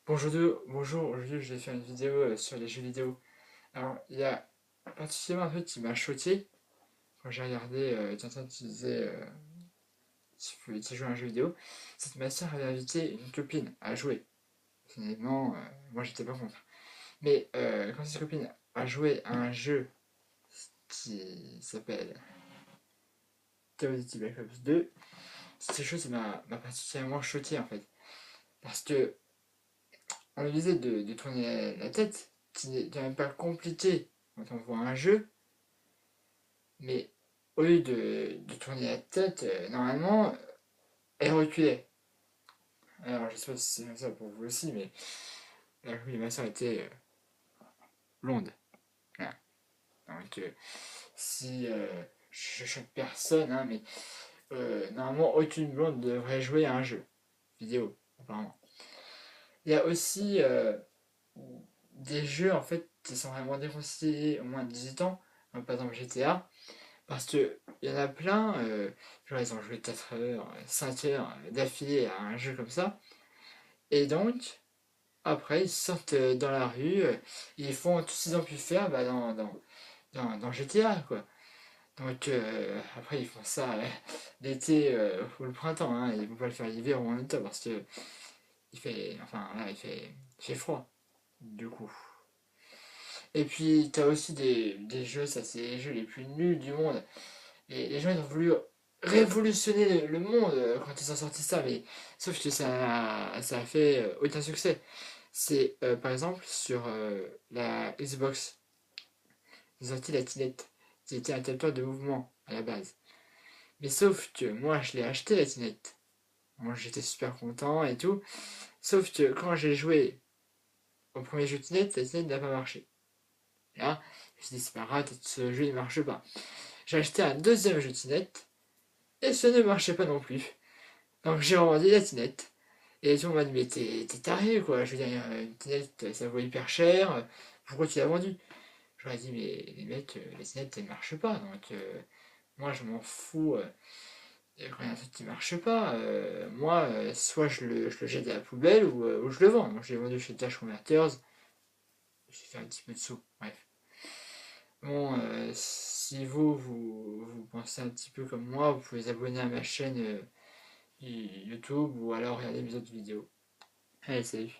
Bonjour, aujourd'hui je vais faire une vidéo sur les jeux vidéo. Alors, il y a particulièrement un truc qui m'a choqué quand j'ai regardé Tintin qui disait tu peux jouer à un jeu vidéo. C'est que ma soeur avait invité une copine à jouer. Finalement, moi j'étais pas contre. Mais quand cette copine a joué à un jeu qui s'appelle Call of Duty Black Ops 2, cette chose m'a particulièrement choqué en fait. Parce que on lui disait de tourner la tête, qui n'est quand même pas compliqué quand on voit un jeu, mais au lieu de tourner la tête, normalement, elle reculait. Alors, je sais pas si c'est comme ça pour vous aussi, mais la colimaçon était blonde. Voilà. Donc, si je choque personne, hein, mais normalement, aucune blonde devrait jouer à un jeu vidéo, apparemment. Il y a aussi des jeux en fait qui sont vraiment déconseillés au moins de 18 ans, comme par exemple GTA. Parce que il y en a plein, genre ils ont joué 4 heures, 5 heures d'affilée à un jeu comme ça, et donc après ils sortent dans la rue, ils font tout ce qu'ils ont pu faire bah, dans GTA quoi. Donc après ils font ça l'été ou le printemps, hein, ils vont pas le faire l'hiver ou en automne parce que il fait, enfin là il fait froid du coup. Et puis t'as aussi des jeux, ça c'est les jeux les plus nuls du monde. Les gens ils ont voulu révolutionner le monde quand ils ont sorti ça, mais sauf que ça a fait aucun succès. C'est par exemple sur la Xbox, ils ont sorti la Kinect, qui était un capteur de mouvement à la base. Mais sauf que moi je l'ai acheté la Kinect. Moi j'étais super content et tout. Sauf que quand j'ai joué au premier jeu Kinect, la Kinect n'a pas marché. Là, je me suis dit c'est pas grave, ce jeu il marche pas. J'ai acheté un deuxième jeu Kinect et ce ne marchait pas non plus. Donc j'ai revendu la tinette. Et tout le monde m'a dit, mais t'es taré quoi. Je veux dire, une tinette ça vaut hyper cher. Pourquoi tu l'as vendue? Je leur ai dit, mais les mecs, les tinettes elles marchent pas. Donc moi je m'en fous. Quand il y a un truc qui marche pas, moi soit je le jette à la poubelle ou je le vends. Donc je l'ai vendu chez Cash Converters. J'ai fait un petit peu de sous. Bref. Bon, si vous pensez un petit peu comme moi, vous pouvez vous abonner à ma chaîne YouTube ou alors regarder mes autres vidéos. Allez, salut.